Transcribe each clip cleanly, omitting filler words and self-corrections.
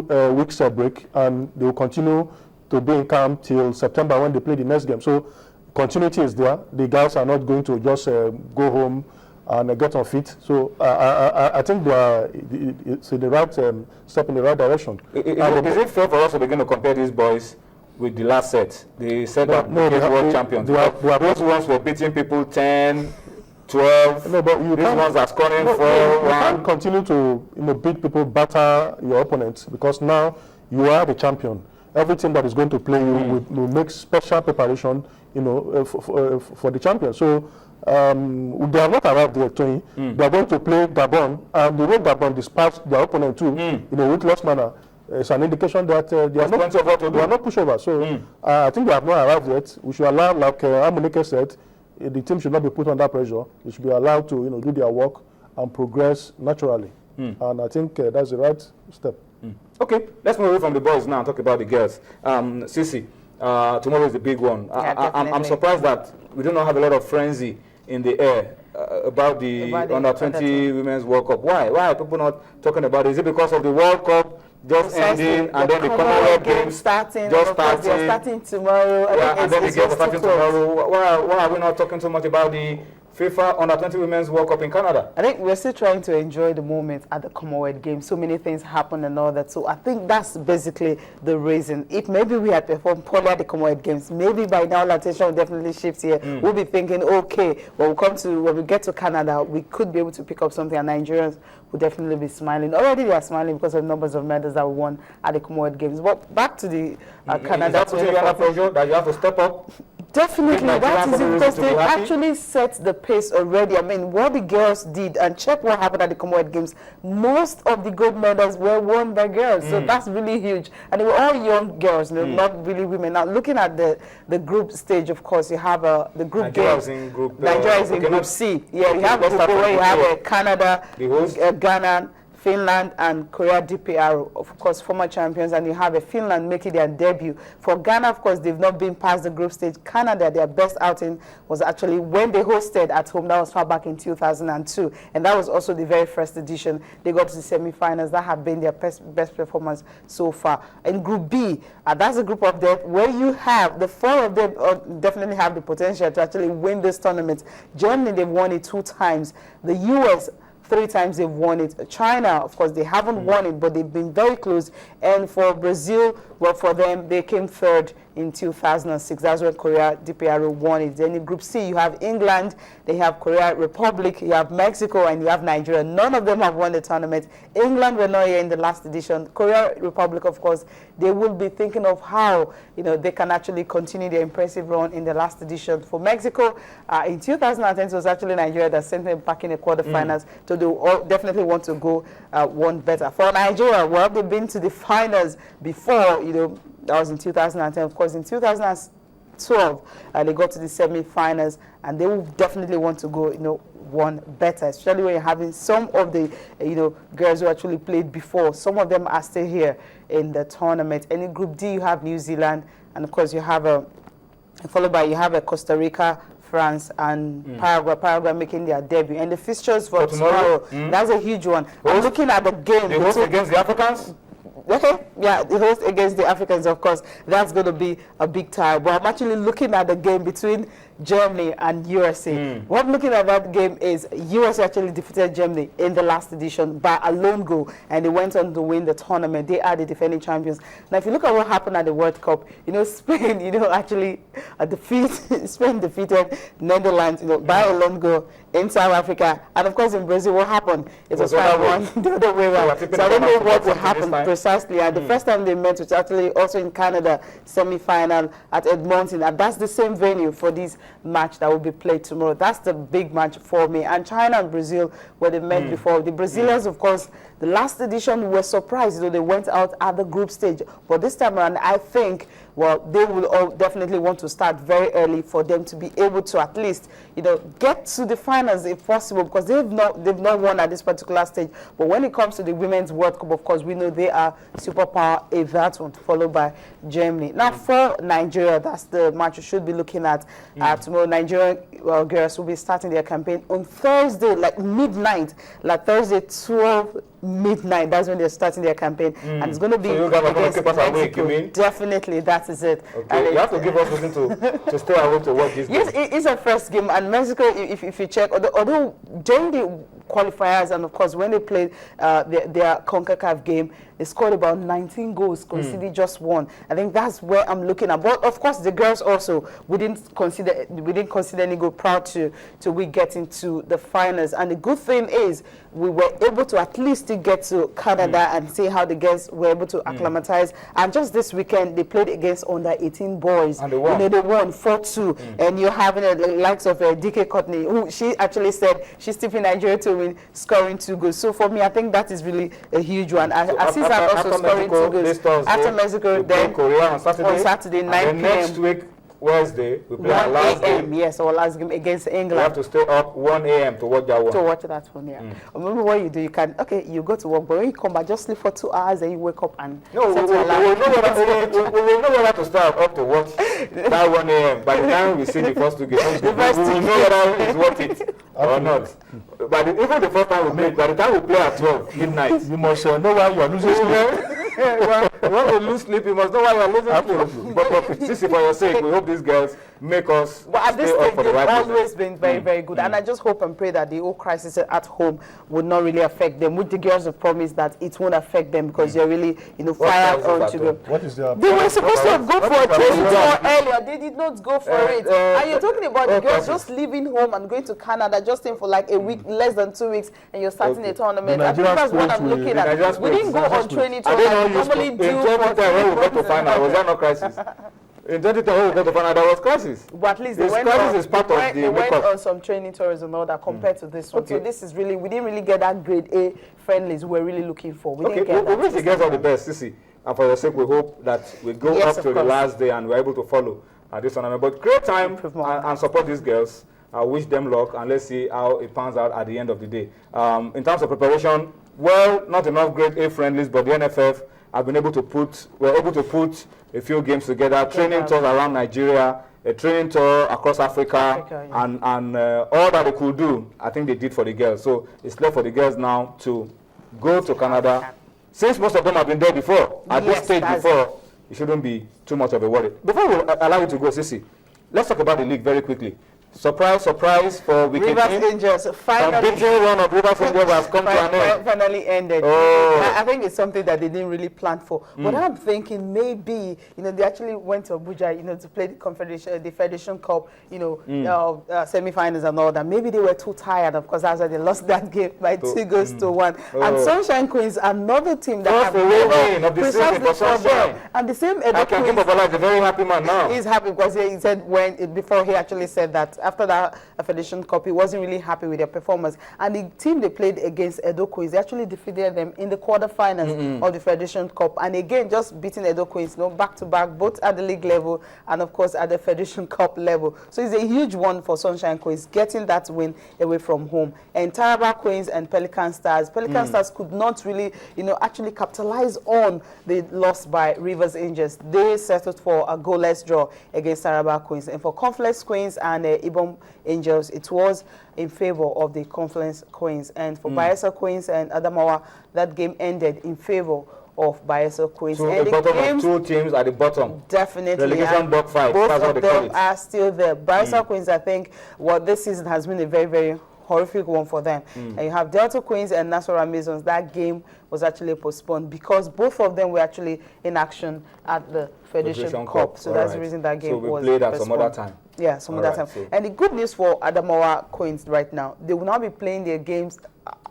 weeks break, and they will continue to be in camp till September when they play the next game. So continuity is there. The guys are not going to just go home and get on fit. So I think they are it's the right step in the right direction. Is it fair for us to begin to compare these boys with the last set? The set that became world champions. Those ones were beating people 10, 12. No, but these ones are scoring 4. You can't continue to beat people, batter your opponents, because now you are the champion. Every team that is going to play you will make special preparation, for the champion. So they are not arrived yet, Tony. They are going to play Gabon, and the way Gabon dispatched their opponent too, in a weightless manner, is an indication that they are not pushover. So I think they have not arrived yet. We should allow, like Amunike said, the team should not be put under pressure. They should be allowed to do their work and progress naturally. And I think that's the right step. Okay, let's move away from the boys now and talk about the girls. Sisi, tomorrow is the big one. I'm surprised that we do not have a lot of frenzy in the air about the Under-20 Women's World Cup. Why are people not talking about it? Is it because of the World Cup just ending and then the Commonwealth Games starting tomorrow? And then the games starting tomorrow. Why are we not talking so much about the FIFA Under-20 Women's World Cup in Canada? I think we're still trying to enjoy the moment at the Commonwealth Games. So many things happen and all that. So I think that's basically the reason. If maybe we had performed poorly at the Commonwealth Games, maybe by now attention will definitely shift here. We'll be thinking, okay, when we get to Canada, we could be able to pick up something, and Nigerians will definitely be smiling. Already they are smiling because of the numbers of medals that we won at the Commonwealth Games. But back to the Canada. Is that putting you under pressure that you have to step up? Definitely, that is it, because they actually set the pace already. I mean, what the girls did, and check what happened at the Commonwealth Games, most of the gold medals were won by girls. So that's really huge. And they were all young girls, not really women. Now, looking at the group stage, of course, you have the group games. Nigeria is in Group C. Yeah, you have Group where you have Canada, Ghana, Finland, and Korea DPR, of course, former champions, and you have Finland making their debut. For Ghana, of course, they've not been past the group stage. Canada, their best outing was actually when they hosted at home. That was far back in 2002, and that was also the very first edition. They got to the semi-finals. That have been their best performance so far. In Group B, that's a group of death where you have the 4 of them definitely have the potential to actually win this tournament. Germany, they've won it 2 times. The US, 3 times they've won it. China, of course, they haven't won it, but they've been very close. And for Brazil, well, for them, they came 3rd in 2006. That's when Korea DPR won it. Then in Group C, you have England, they have Korea Republic, you have Mexico, and you have Nigeria. None of them have won the tournament. England were not here in the last edition. Korea Republic, of course, they will be thinking of how they can actually continue their impressive run in the last edition. For Mexico, in 2010, it was actually Nigeria that sent them back in the quarterfinals. So they all definitely want to go one better. For Nigeria, well, they've been to the finals before, that was in 2010. Of course, in 2012, they got to the semi-finals, and they will definitely want to go, one better, especially when you're having some of the, girls who actually played before. Some of them are still here in the tournament. And in Group D, you have New Zealand, and of course, you have followed by Costa Rica, France, and Paraguay making their debut. And the fixtures for tomorrow, that's a huge one. I'm looking at the game. They host against the Africans? Okay, yeah, the host against the Africans, of course, that's going to be a big tie. But I'm actually looking at the game between Germany and USA. What I'm looking at that game is USA actually defeated Germany in the last edition by a lone goal, and they went on to win the tournament. They are the defending champions. Now, if you look at what happened at the World Cup, Spain, actually Spain defeated Netherlands, by a lone goal in South Africa. And of course, in Brazil, what happened? It was 5-1 the other way around. So I don't know what will happen precisely. And the first time they met was actually also in Canada, semi-final at Edmonton. And that's the same venue for this match that will be played tomorrow. That's the big match for me. And China and Brazil, where they met before. The Brazilians, of course, the last edition were surprised. They went out at the group stage. But this time around, I think, they will all definitely want to start very early for them to be able to at least, get to the finals if possible, because they've not won at this particular stage. But when it comes to the Women's World Cup, of course, we know they are superpower in that one, followed by Germany. Now, for Nigeria, that's the match you should be looking at tomorrow. Nigerian girls will be starting their campaign on Thursday, like midnight, like Thursday, 12 midnight. That's when they're starting their campaign, and it's going to be against Mexico. You mean? Definitely, that is it. Okay, you have to give us reason to stay awake to watch this game. Yes, it is a first game, and Mexico, if you check, although during the qualifiers and of course when they played their CONCACAF game, they scored about 19 goals, conceded just 1. I think that's where I'm looking at. But of course, the girls also, we didn't consider any goal prior to we getting to the finals. And the good thing is we were able to at least get to Canada and see how the girls were able to acclimatize. And just this weekend, they played against under 18 boys. And they won. They won 4-2. And you're having the likes of DK Courtney, who she actually said she's tipping Nigeria to win, scoring 2 goals. So for me, I think that is really a huge one. So also scoring 2 goals. After Mexico, then Korea on Saturday 9 p.m. Next week, Wednesday, we play our last game. Yes, our last game against England. We have to stay up 1 a.m. to watch that one. To watch that one, yeah. Remember what you do? You can, you go to work, but when you come back, just sleep for 2 hours, and you wake up and we will know whether to start up to watch that 1 a.m. By the time we see the first 2 games, we will know whether it's worth it or not. But even the first time we play, by the time we play at 12 midnight, you must know why you are losing sleep. When you lose sleep, you must know why you are losing sleep. But Sisi, for your sake, we hope these girls make us But at this stay up stage, for the they've right always reason. been very, very good. And I just hope and pray that the whole crisis at home would not really affect them. Which the girls have promised that it won't affect them because they're really, fired on to go. What is their... They were supposed to have gone for a training tour earlier. They did not go for it. And you're talking about the girls just leaving home and going to Canada just staying for like a week, less than 2 weeks, and you're starting a tournament. I think that's what I'm looking at. We didn't go on training tour like we normally do. In 2010, when we got to final, was there no crisis? In 2010, when we got to final, there was crisis. But at least they went on some training tours and all that compared to this one. Okay. So this is really, we didn't really get that grade A friendlies we're really looking for. We didn't get we wish the girls all the best, Sisi. And for your sake, we hope that we go up to the last day and we're able to follow this tournament. But great time and support these girls. I wish them luck, and let's see how it pans out at the end of the day. In terms of preparation, well, not enough grade A friendlies, but the NFF have been able to put a few games together, training tours around Nigeria, a training tour across Africa, and all that they could do, I think they did for the girls. So it's left for the girls now to go to Canada. Since most of them have been there before, at this stage before, it shouldn't be too much of a worry. Before we allow you to go, Sisi, let's talk about the league very quickly. Surprise for Wicked Rivers Angels finally run of Rivers Angels has come to an end. Finally ended. I think it's something that they didn't really plan for. But I'm thinking maybe they actually went to Abuja to play the Federation Cup semi-finals and all that. Maybe they were too tired. Of course, that's why they lost that game by 2 goals to 1. And Sunshine Queens, another team that and the same Edo Queens. Is a very happy man now. He's happy because he said before he actually said that after that Federation Cup, he wasn't really happy with their performance. And the team they played against, Edo Queens, they actually defeated them in the quarterfinals of the Federation Cup. And again, just beating Edo Queens, back to back, both at the league level and of course at the Federation Cup level. So it's a huge one for Sunshine Queens, getting that win away from home. And Taraba Queens and Pelican Stars. Pelican Stars could not really, actually capitalize on the loss by Rivers Angels. They settled for a goalless draw against Taraba Queens. And for Confluence Queens and Ibom Angels, it was in favor of the Confluence Queens. And for Bayelsa Queens and Adamawa, that game ended in favor of Bayelsa Queens. So the bottom of 2 teams at the bottom. Definitely. Relegation dogfight. Both of them are still there. Bayelsa Queens, I think, this season has been a very, very horrific one for them. And you have Delta Queens and Nassau Amazons. That game was actually postponed because both of them were actually in action at the Federation Cup. So that's the reason that game was played at postponed. some other time. Yeah, some other time. So. And the good news for Adamawa Queens right now, they will now be playing their games.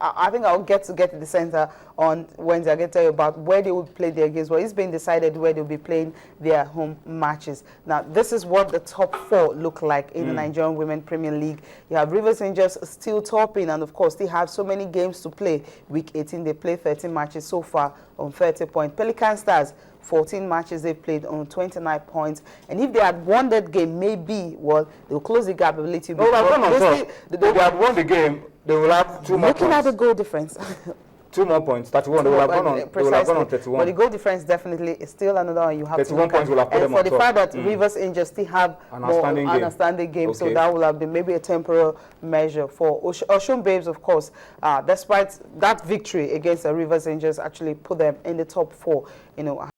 I think I'll get to the center on Wednesday. I'll get to tell you about where they will play their games. Well, it's been decided where they'll be playing their home matches. Now, this is what the top 4 look like in the Nigerian Women Premier League. You have Rivers Angels still topping, and of course, they have so many games to play. Week 18, they play 13 matches so far on 30 points. Pelican Stars, 14 matches they played on 29 points. And if they had won that game, maybe, they'll close the gap a little bit. No, that's not on top. They had won the game, they will have 2 more points. Looking at the goal difference. 2 more points, 31. They would have gone on 31. But the goal difference definitely is still another one you have to 31 points will have put them on top. And for the fact that Rivers Angels still have an outstanding game. So that will have been maybe a temporal measure for Osun Babes, of course. Despite that victory against the Rivers Angels, actually put them in the top 4, you know.